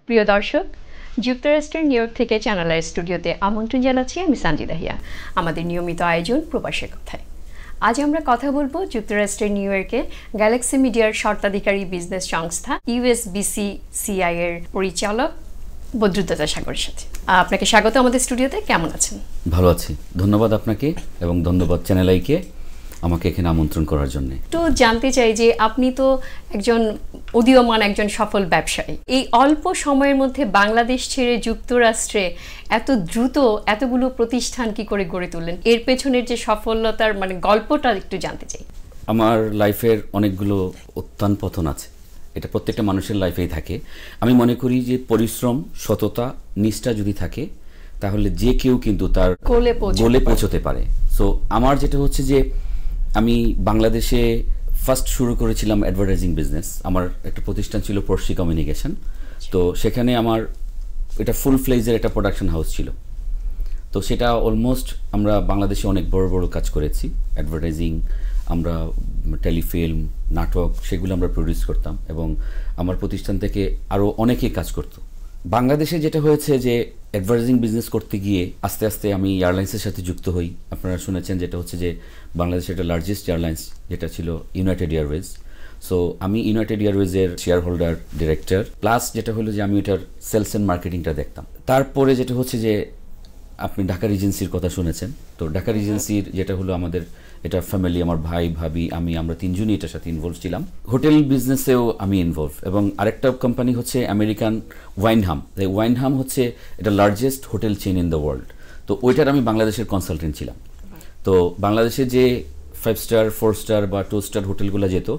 প্রিয় দর্শক, যুক্তরাষ্ট্রের নিউ ইয়র্ক থেকে চ্যানেল আই স্টুডিওতে আমন্ত্রণ জানাচ্ছি আমি সানজিদা হিয়া। আমাদের নিয়মিত আয়োজন প্রবাসের কথায়। আজ আমরা কথা বলবো যুক্তরাষ্ট্রের নিউ ইয়র্কে গ্যালাক্সি মিডিয়ার স্বত্বাধিকারী বিজনেস সংস্থা USBC-CI এর পরিচালক বদরুদ্দোজা সাগরের সাথে। আপনাকে স্বাগত আমাদের স্টুডিওতে। কেমন আছেন? ভালো আছি, ধন্যবাদ আপনাকে এবং ধন্যবাদ চ্যানেল আইকে আমাকে এখানে আমন্ত্রণ করার জন্য। একটু জানতে চাই যে আপনি তো একজন উদীয়মান একজন সফল ব্যবসায়ী, এই অল্প সময়ের মধ্যে বাংলাদেশ ছেড়ে যুক্তরাষ্ট্রে এত দ্রুত এতগুলো প্রতিষ্ঠান কি করে গড়ে তুললেন? এর পেছনের যে সফলতার গল্পটা একটু জানতে চাই। আমার লাইফের অনেকগুলো উত্থান পতন আছে, এটা প্রত্যেকটা মানুষের লাইফেই থাকে। আমি মনে করি যে পরিশ্রম, সততা, নিষ্ঠা যদি থাকে তাহলে যে কেউ কিন্তু তার গোলে পৌঁছতে পারে। সো আমার যেটা হচ্ছে যে আমি বাংলাদেশে ফার্স্ট শুরু করেছিলাম অ্যাডভার্টাইজিং বিজনেস। আমার একটা প্রতিষ্ঠান ছিল পড়শি কমিউনিকেশন। তো সেখানে আমার এটা ফুল ফ্লেজের একটা প্রোডাকশন হাউস ছিল। তো সেটা অলমোস্ট আমরা বাংলাদেশে অনেক বড় বড় কাজ করেছি। অ্যাডভার্টাইজিং, আমরা টেলিফিল্ম, নাটক, সেগুলো আমরা প্রডিউস করতাম এবং আমার প্রতিষ্ঠান থেকে আরও অনেকেই কাজ করতো। বাংলাদেশে যেটা হয়েছে যে অ্যাডভার্টাইজিং বিজনেস করতে গিয়ে আস্তে আস্তে আমি এয়ারলাইন্সের সাথে যুক্ত হই। আপনারা শুনেছেন যেটা হচ্ছে যে বাংলাদেশের একটা লার্জেস্ট এয়ারলাইন্স যেটা ছিল ইউনাইটেড এয়ারওয়েজ। সো আমি ইউনাইটেড এয়ারওয়েজের শেয়ার হোল্ডার, ডিরেক্টর, প্লাস যেটা হলো যে আমি এটার সেলস অ্যান্ড মার্কেটিংটা দেখতাম। তারপরে যেটা হচ্ছে যে আপনি ঢাকা রিজেন্সির কথা শুনেছেন। তো ঢাকা রিজেন্সির যেটা হলো আমাদের এটা ফ্যামিলি, আমার ভাই, ভাবি, আমরা তিনজনই এটার সাথে ইনভলভ ছিলাম। হোটেল বিজনেসেও আমি ইনভলভ। এবং আরেকটা কোম্পানি হচ্ছে আমেরিকান ওয়াইনহাম। এই ওয়াইনহাম হচ্ছে এটা largest hotel chain in the world. তো ওইটার আমি বাংলাদেশের কনসালটেন্ট ছিলাম। তো বাংলাদেশে যে 5 স্টার, 4 স্টার বা 2 স্টার হোটেলগুলো যেত,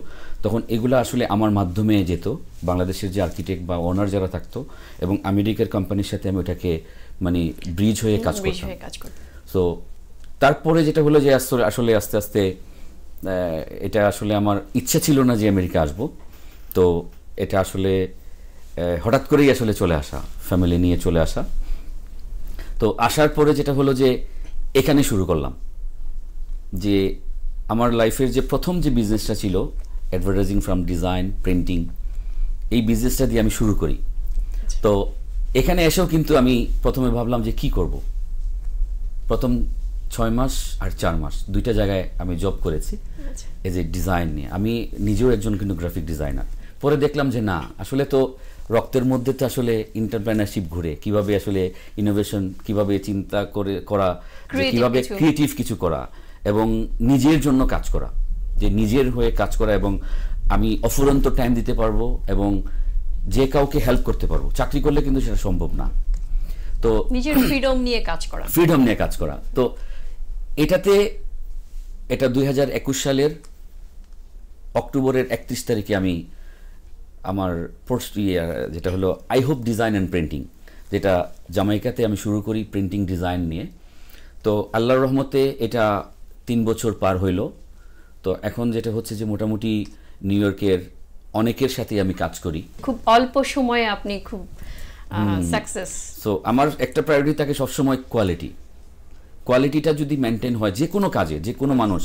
তখন এগুলো আসলে আমার মাধ্যমে যেত। বাংলাদেশের যে আর্কিটেক্ট বা ওনার যারা থাকতো এবং আমেরিকার কোম্পানির সাথে আমি ওটাকে ব্রিজ হয়ে কাজ করতাম। সো তারপরে যেটা হলো যে আসলে আস্তে আস্তে এটা আসলে আমার ইচ্ছা ছিল না যে আমেরিকা আসব। তো এটা আসলে হঠাৎ করেই আসলে চলে আসা, ফ্যামিলি নিয়ে চলে আসা। তো আসার পরে যেটা হলো যে এখানে শুরু করলাম যে আমার লাইফের যে প্রথম যে বিজনেসটা ছিল অ্যাডভার্টাইজিং ফ্রম ডিজাইন, প্রিন্টিং, এই বিজনেসটা দিয়ে আমি শুরু করি। তো এখানে এসেও কিন্তু আমি প্রথমে ভাবলাম যে কি করব। প্রথম 6 মাস আর 4 মাস দুইটা জায়গায় আমি জব করেছি এজ এ ডিজাইন নিয়ে। আমি নিজেও একজন কিন্তু গ্রাফিক ডিজাইনার। পরে দেখলাম যে না, আসলে তো রক্তের মধ্যে তো আসলে এন্টারপ্রেনারশিপ ঘুরে, কিভাবে আসলে ইনোভেশন, কিভাবে চিন্তা করা, কিভাবে ক্রিয়েটিভ কিছু করা এবং নিজের জন্য কাজ করা, যে নিজের হয়ে কাজ করা এবং আমি অফুরন্ত টাইম দিতে পারবো এবং যে কাউকে হেল্প করতে পারবো। চাকরি করলে কিন্তু সেটা সম্ভব না। তো নিজের ফ্রিডম নিয়ে কাজ করা। তো এটা 2021 সালের অক্টোবরের 31 তারিখে আমি আমার যেটা হলো I hope design and printing, যেটা জামাইকাতে আমি শুরু করি প্রিন্টিং ডিজাইন নিয়ে। তো আল্লাহর রহমতে এটা 3 বছর পার হইল। তো এখন যেটা হচ্ছে যে মোটামুটি নিউ ইয়র্কের অনেকের সাথে আমি কাজ করি। খুব অল্প সময়ে আপনি খুব সাকসেস। সো আমার একটা প্রায়োরিটি থাকে সবসময় কোয়ালিটিটা যদি মেনটেন হয়, যে কোনো কাজে, যে কোনো মানুষ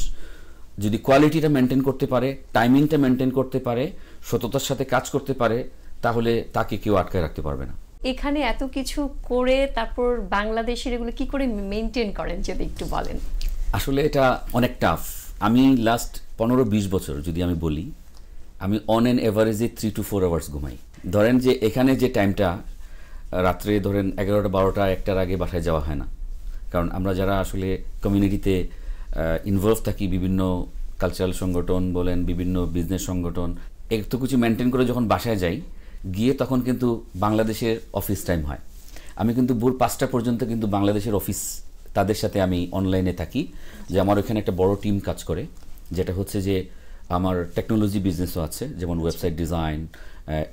যদি কোয়ালিটিটা মেনটেন করতে পারে, টাইমিংটা মেনটেন করতে পারে, সততার সাথে কাজ করতে পারে, তাহলে তাকে কেউ আটকায় রাখতে পারবে না। এখানে এত কিছু করে তারপর বাংলাদেশের এগুলো কি করে মেনটেন করেন যদি একটু বলেন। আসলে এটা অনেক টাফ। আমি লাস্ট 15-20 বছর যদি আমি বলি, আমি অন অ্যান এভারেজে 3 to 4 আওয়ার্স ঘুমাই। ধরেন যে এখানে যে টাইমটা রাত্রে ধরেন 11টা 12টা 1টার আগে বাসায় যাওয়া হয় না, কারণ আমরা যারা আসলে কমিউনিটিতে ইনভলভ থাকি, বিভিন্ন কালচারাল সংগঠন বলেন, বিভিন্ন বিজনেস সংগঠন, একটু কিছু মেনটেন করে যখন বাসায় যাই, গিয়ে তখন কিন্তু বাংলাদেশের অফিস টাইম হয়। আমি কিন্তু ভোর 5টা পর্যন্ত কিন্তু বাংলাদেশের অফিস, তাদের সাথে আমি অনলাইনে থাকি। যে আমার ওখানে একটা বড় টিম কাজ করে, যেটা হচ্ছে যে আমার টেকনোলজি বিজনেসও আছে, যেমন ওয়েবসাইট ডিজাইন,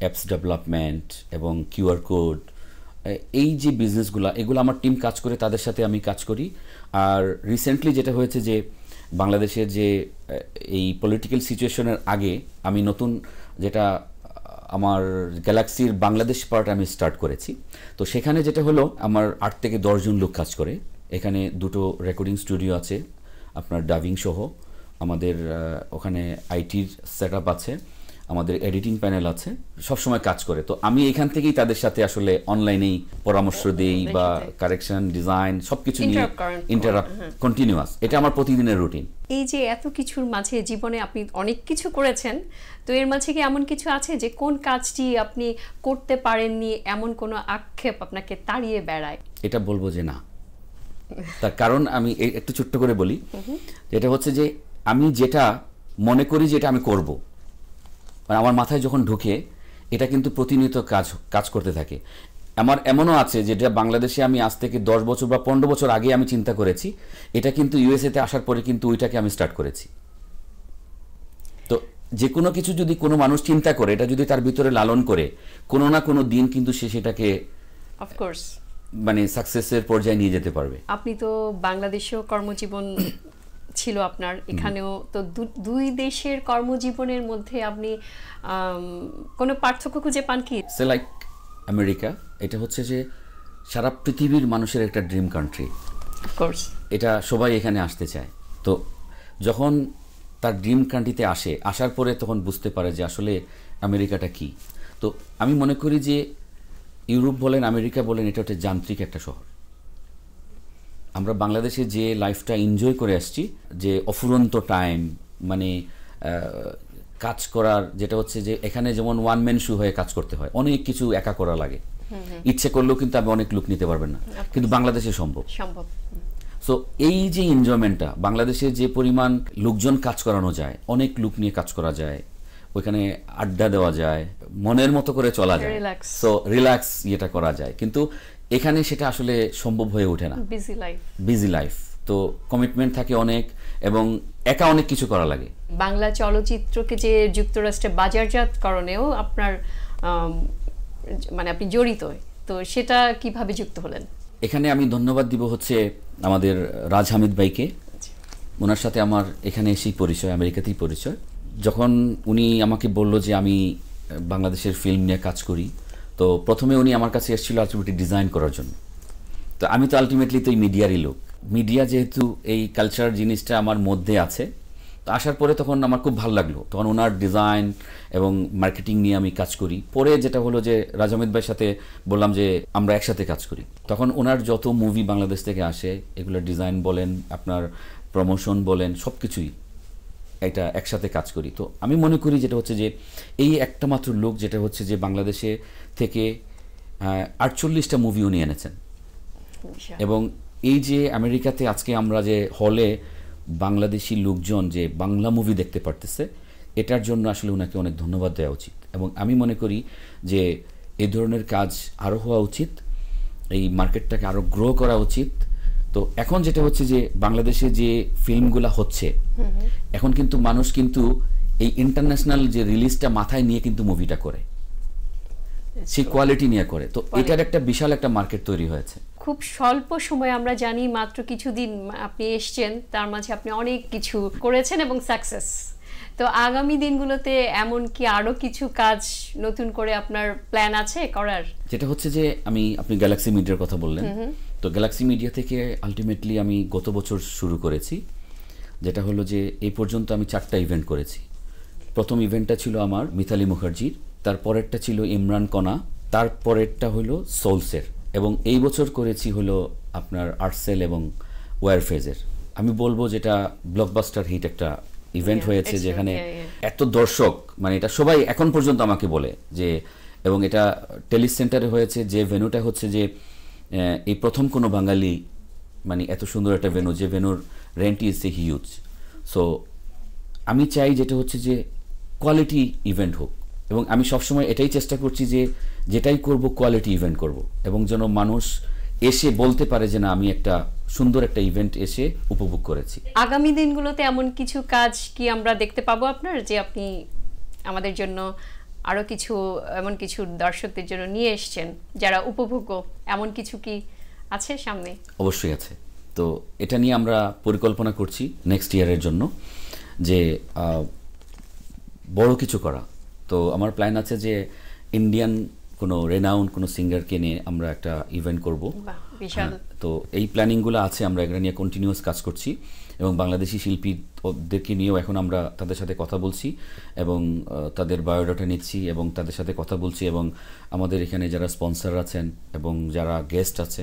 অ্যাপস ডেভেলপমেন্ট এবং কিউআর কোড, এই যে বিজনেসগুলো, এগুলো আমার টিম কাজ করে, তাদের সাথে আমি কাজ করি। আর রিসেন্টলি যেটা হয়েছে যে বাংলাদেশের যে এই পলিটিক্যাল সিচুয়েশনের আগে আমি নতুন যেটা আমার গ্যালাক্সির বাংলাদেশ পার্ট আমি স্টার্ট করেছি। তো সেখানে যেটা হলো আমার 8 থেকে 10 জন লোক কাজ করে। এখানে 2টো রেকর্ডিং স্টুডিও আছে, আপনার ডাবিং সহ। আমাদের ওখানে আইটির সেট আপ আছে। আমাদের এডিটিং প্যানেল আছে, সবসময় কাজ করে। তো আমি এখান থেকেই তাদের সাথে আসলে অনলাইনেই পরামর্শ দেই বা কারেকশন, ডিজাইন সবকিছু নিয়ে ইন্টারাপ্ট কন্টিনিউয়াস। এটা আমার প্রতিদিনের রুটিন। এই যে এত কিছুর মাঝে জীবনে আপনি অনেক কিছু করেছেন, তো এর মাঝে কি এমন কিছু আছে যে কোন কাজটি আপনি করতে পারেননি, এমন কোনো আক্ষেপ আপনাকে তাড়িয়ে বেড়ায়? এটা বলবো যে না, তার কারণ আমি একটু ছোট্ট করে বলি, যেটা হচ্ছে যে আমি যেটা মনে করি যে এটা আমি করব, মানে আমার মাথায় যখন ঢুকে, এটা কিন্তু প্রতিনিয়ত কাজ করতে থাকে। আমার এমনও আছে যেটা বাংলাদেশে আমি আজ থেকে 10 বছর বা 15 বছর আগে আমি চিন্তা করেছি, এটা কিন্তু ইউএসএতে আসার পরে কিন্তু ওইটাকে আমি স্টার্ট করেছি। তো যে কোনো কিছু যদি কোনো মানুষ চিন্তা করে, এটা যদি তার ভিতরে লালন করে, কোনো না কোনো দিন কিন্তু সে সেটাকে অফকোর্স মানে সাকসেসের পর্যায়ে নিয়ে যেতে পারবে। আপনি তো বাংলাদেশেও কর্মজীবন ছিল আপনার, এখানেও তো দুই দেশের কর্মজীবনের মধ্যে আপনি কোনো পার্থক্য খুঁজে পান কি? সে লাইক আমেরিকা, এটা হচ্ছে যে সারা পৃথিবীর মানুষের একটা ড্রিম কান্ট্রি। অফকোর্স এটা সবাই এখানে আসতে চায়। তো যখন তার ড্রিম কান্ট্রিতে আসার পরে তখন বুঝতে পারে যে আসলে আমেরিকাটা কি। তো আমি মনে করি যে ইউরোপ বলেন, আমেরিকা বলেন, এটা হচ্ছে যান্ত্রিক একটা শহর। আমরা বাংলাদেশে যে লাইফটা এনজয় করে আসছি, যে অফুরন্ত টাইম, মানে কাজ করার, যেটা হচ্ছে যে এখানে যেমন ওয়ান ম্যান শো হয়ে কাজ করতে হয়, অনেক কিছু একা করা লাগে, ইচ্ছে করলেও কিন্তু আপনি অনেক লোক নিতে পারবেন না, কিন্তু বাংলাদেশে সম্ভব। সো এই যে এনজয়মেন্টটা, বাংলাদেশে যে পরিমাণ লোকজন কাজ করানো যায়, অনেক লোক নিয়ে কাজ করা যায়, ওইখানে আড্ডা দেওয়া যায়, মনের মতো করে চলা যায়, সো রিল্যাক্স ইয়েটা করা যায়, কিন্তু এখানে সেটা আসলে সম্ভব হয়ে ওঠে না। বিজি লাইফ, তো কমিটমেন্ট থাকে অনেক, এবং একা অনেক কিছু করা লাগে। বাংলা চলচ্চিত্রকে যে যুক্তরাষ্ট্রে বাজারজাতকরণেও আপনার মানে আপনি জড়িত, তো সেটা কিভাবে যুক্ত হলেন? এখানে আমি ধন্যবাদ দিব হচ্ছে আমাদের রাজ হামিদ ভাইকে। ওনার সাথে আমার এখানে এসেই পরিচয়, আমেরিকাতেই পরিচয়। যখন উনি আমাকে বলল যে আমি বাংলাদেশের ফিল্ম নিয়ে কাজ করি, তো প্রথমে উনি আমার কাছে এসেছিল আলটিমেটলি ডিজাইন করার জন্য। তো আমি তো আলটিমেটলি তো এই মিডিয়ারই লোক, মিডিয়া যেহেতু এই কালচার জিনিসটা আমার মধ্যে আছে, তো আসার পরে তখন আমার খুব ভালো লাগলো। তখন ওনার ডিজাইন এবং মার্কেটিং নিয়ে আমি কাজ করি। পরে যেটা হলো যে রাজ হামিদ ভাইয়ের সাথে বললাম যে আমরা একসাথে কাজ করি। তখন ওনার যত মুভি বাংলাদেশ থেকে আসে, এগুলো ডিজাইন বলেন, আপনার প্রমোশন বলেন, সব কিছুই এটা একসাথে কাজ করি। তো আমি মনে করি যেটা হচ্ছে যে এই একটা মাত্র লোক, যেটা হচ্ছে যে বাংলাদেশে থেকে 48টা মুভি উনি এনেছেন, এবং এই যে আমেরিকাতে আজকে আমরা যে হলে বাংলাদেশি লোকজন যে বাংলা মুভি দেখতে পারতেছে, এটার জন্য আসলে ওনাকে অনেক ধন্যবাদ দেওয়া উচিত। এবং আমি মনে করি যে এই ধরনের কাজ আরও হওয়া উচিত, এই মার্কেটটাকে আরও গ্রো করা উচিত। তো এখন যেটা হচ্ছে যে বাংলাদেশে যে ফিল্মগুলো হচ্ছে, এখন কিন্তু মানুষ কিন্তু এই ইন্টারন্যাশনাল যে রিলিজটা মাথায় নিয়ে কিন্তু মুভিটা করে, সেই কোয়ালিটি নিয়ে করে। তো এটার একটা বিশাল একটা মার্কেট তৈরি হয়েছে। খুব স্বল্প সময়, আমরা জানি মাত্র কিছুদিন আপনি এসছেন, তার মাঝে আপনি অনেক কিছু করেছেন এবং সাকসেস। তো আগামী দিনগুলোতে এমন কি আরো কিছু কাজ নতুন করে আপনার প্ল্যান আছে করার? যেটা হচ্ছে যে আপনি গ্যালাক্সি মিডিয়ার কথা বললেন, তো গ্যালাক্সি মিডিয়া থেকে আলটিমেটলি আমি গত বছর শুরু করেছি, যেটা হলো যে এই পর্যন্ত আমি 4টা ইভেন্ট করেছি। প্রথম ইভেন্টটা ছিল আমার মিতালি মুখার্জির, তারপরেরটা ছিল ইমরান কণা, তারপরেরটা হলো সোলসের, এবং এই বছর করেছি হলো আপনার আর্টসেল এবং ওয়ারফেজের। আমি বলবো যেটা ব্লকবাস্টার হিট একটা ইভেন্ট হয়েছে, যেখানে এত দর্শক, মানে এটা সবাই এখন পর্যন্ত আমাকে বলে যে, এবং এটা টেলিস সেন্টারে হয়েছে, যে ভেন্যুটা হচ্ছে যে এই প্রথম কোনো বাঙালি মানে এত সুন্দর একটা ভেন্যু, যে ভেন্যুর rent is a huge. So আমি চাই যেটা হচ্ছে যে কোয়ালিটি ইভেন্ট হোক, এবং আমি সবসময় এটাই চেষ্টা করছি যে যেটাই করব কোয়ালিটি ইভেন্ট করব, এবং যেন মানুষ এসে বলতে পারে যে না, আমি একটা সুন্দর একটা ইভেন্ট এসে উপভোগ করেছি। আগামী দিনগুলোতে এমন কিছু কাজ কি আমরা দেখতে পাবো আপনার, যে আপনি আমাদের জন্য আরো কিছু এমন কিছু দর্শকদের জন্য নিয়ে এসেছেন যারা উপভোগ্য, এমন কিছু কি আছে সামনে? অবশ্যই আছে। তো এটা নিয়ে আমরা পরিকল্পনা করছি নেক্সট ইয়ারের জন্য, যে বড় কিছু করা। তো আমার প্ল্যান আছে যে ইন্ডিয়ান কোনো রেনাউন্ড কোনো সিঙ্গারকে নিয়ে আমরা একটা ইভেন্ট করব। তো এই প্ল্যানিংগুলো আছে, আমরা এগুলো নিয়ে কন্টিনিউয়াস কাজ করছি এবং বাংলাদেশি শিল্পীদেরকে নিয়েও এখন আমরা তাদের সাথে কথা বলছি এবং তাদের বায়োডাটা নিচ্ছি এবং তাদের সাথে কথা বলছি এবং আমাদের এখানে যারা স্পন্সর আছেন এবং যারা গেস্ট আছে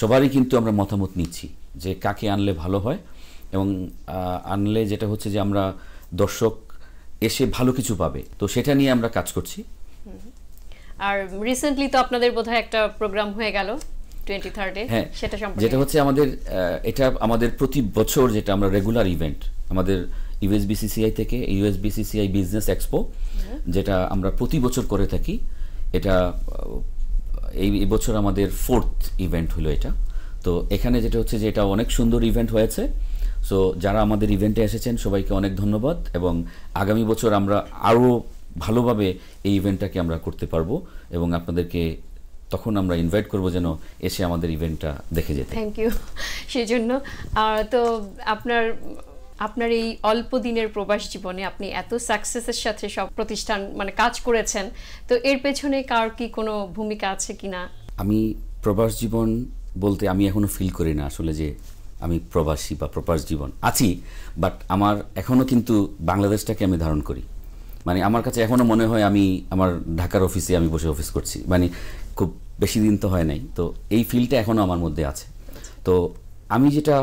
সবারই কিন্তু আমরা মতামত নিচ্ছি যে কাকে আনলে ভালো হয় এবং আনলে যেটা হচ্ছে যে আমরা দর্শক এসে ভালো কিছু পাবে, তো সেটা নিয়ে আমরা কাজ করছি। আর রিসেন্টলি তো আপনাদের বোধহয় একটা প্রোগ্রাম হয়ে গেল 23rd-এ, সেটা সম্পর্কে যেটা হচ্ছে আমাদের এটা আমাদের প্রতি বছর যেটা আমরা রেগুলার ইভেন্ট আমাদের ইউএসবিসিসিআই থেকে ইউএসবিসিসিআই বিজনেস এক্সপো যেটা আমরা প্রতি বছর করে থাকি, এটা এই বছর আমাদের 4th ইভেন্ট হলো এটা। তো এখানে যেটা হচ্ছে যে এটা অনেক সুন্দর ইভেন্ট হয়েছে। সো যারা আমাদের ইভেন্টে এসেছেন সবাইকে অনেক ধন্যবাদ এবং আগামী বছর আমরা আরও ভালোভাবে এই ইভেন্টটাকে আমরা করতে পারবো এবং আপনাদেরকে তখন আমরা ইনভাইট করব যেন এসে আমাদের ইভেন্টটা দেখে যেতে। থ্যাংক ইউ সেজন্য। তো আপনার এই অল্প দিনের প্রবাস জীবনে আপনি এত সাকসেসের সাথে সব প্রতিষ্ঠান মানে কাজ করেছেন, তো এর পেছনে কার কি কোনো ভূমিকা আছে কিনা? আমি প্রবাস জীবন বলতে আমি এখনো ফিল করি না আসলে যে আমি প্রবাসী বা প্রবাস জীবন আছি, বাট আমার এখনো কিন্তু বাংলাদেশটাকে আমি ধারণ করি। মানে আমার কাছে এখনো মনে হয় আমি আমার ঢাকার অফিসে আমি বসে অফিস করছি, মানে খুব বেশি দিন তো হয় নাই, তো এই ফিলটা এখনো আমার মধ্যে আছে। তো আমি যেটা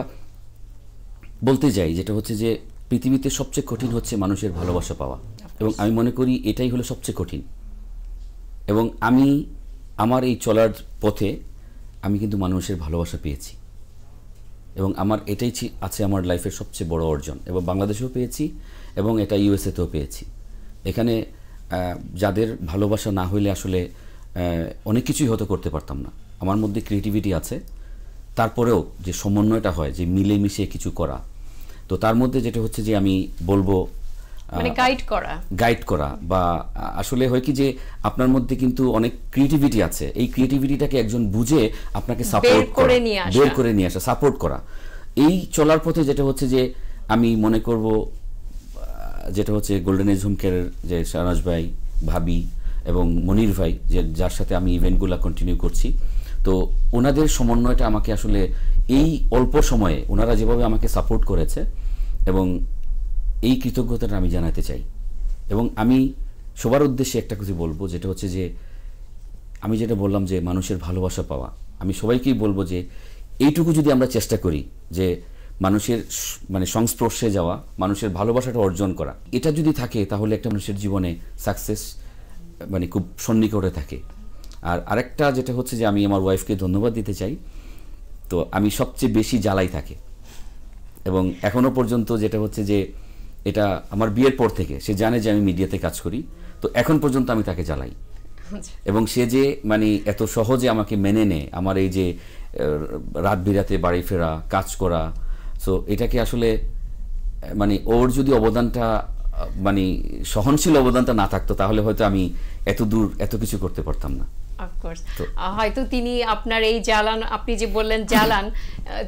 বলতে যাই যেটা হচ্ছে যে পৃথিবীতে সবচেয়ে কঠিন হচ্ছে মানুষের ভালোবাসা পাওয়া, এবং আমি মনে করি এটাই হলো সবচেয়ে কঠিন। এবং আমি আমার এই চলার পথে আমি কিন্তু মানুষের ভালোবাসা পেয়েছি এবং আমার এটাই আছে আমার লাইফের সবচেয়ে বড় অর্জন, এবং বাংলাদেশেও পেয়েছি এবং এটা ইউএসএতেও পেয়েছি। এখানে যাদের ভালোবাসা না হইলে আসলে অনেক কিছুই হয়তো করতে পারতাম না। আমার মধ্যে ক্রিয়েটিভিটি আছে, তারপরেও যে সমন্বয়টা হয় যে মিলেমিশে কিছু করা, তো তার মধ্যে যেটা হচ্ছে যে আমি বলবো মানে গাইড করা বা আসলে হয় কি যে আপনার মধ্যে কিন্তু অনেক ক্রিয়েটিভিটি আছে, এই ক্রিয়েটিভিটিটাকে একজন বুঝে আপনাকে সাপোর্ট বের করে নিয়ে আসা, সাপোর্ট করা। এই চলার পথে যেটা হচ্ছে যে আমি মনে করব যেটা হচ্ছে গোল্ডেন এজ হোম কেয়ারের যে শাহনাজ ভাই, ভাবি এবং মনির ভাই যার সাথে আমি ইভেন্টগুলো কন্টিনিউ করছি, তো ওনাদের সমন্বয়টা আমাকে আসলে এই অল্প সময়ে ওনারা যেভাবে আমাকে সাপোর্ট করেছে এবং এই কৃতজ্ঞতাটা আমি জানাতে চাই। এবং আমি সবার উদ্দেশ্যে একটা কিছু বলবো যেটা হচ্ছে যে আমি যেটা বললাম যে মানুষের ভালোবাসা পাওয়া, আমি সবাইকেই বলবো যে এইটুকু যদি আমরা চেষ্টা করি যে মানুষের মানে সংস্পর্শে যাওয়া, মানুষের ভালোবাসাটা অর্জন করা, এটা যদি থাকে তাহলে একটা মানুষের জীবনে সাকসেস মানে খুব সন্নিকটে থাকে। আর আরেকটা যেটা হচ্ছে যে আমি আমার ওয়াইফকে ধন্যবাদ দিতে চাই, তো আমি সবচেয়ে বেশি জ্বালাই থাকে এবং এখনো পর্যন্ত যেটা হচ্ছে যে এটা আমার বিয়ের পর থেকে সে জানে যে আমি মিডিয়াতে কাজ করি, তো এখন পর্যন্ত আমি তাকে জ্বালাই এবং সে যে মানে এত সহজে আমাকে মেনে নেয়, আমার এই যে রাত বিরাতে বাড়ি ফেরা, কাজ করা, সো এটাকে আসলে মানে ওর যদি অবদানটা মানে সহনশীল অবদানটা না থাকতো তাহলে হয়তো আমি এত দূর এত কিছু করতে পারতাম না। অফকোর্স হয়তো তিনি আপনার এই জ্বালান, আপনি যে বললেন জ্বালান,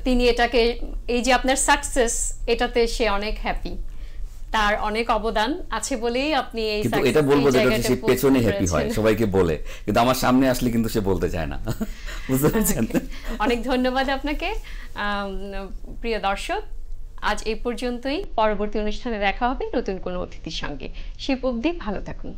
তিনি এটাকে এই যে আপনার সাকসেস এটাতে সে অনেক হ্যাপি, তার অনেক অবদান আছে বলেই আপনি এই কিন্তু এটা বলবো যে সে পেছনে হ্যাপি হয় সবাইকে বলে, কিন্তু আমার সামনে আসলে কিন্তু সে বলতে চায় না। বুঝতে পারছেন? অনেক ধন্যবাদ আপনাকে। প্রিয় দর্শক, আজ এই পর্যন্তই। পরবর্তী অনুষ্ঠানে দেখা হবে নতুন কোনো অতিথির সঙ্গে। সে অবধি ভালো থাকুন।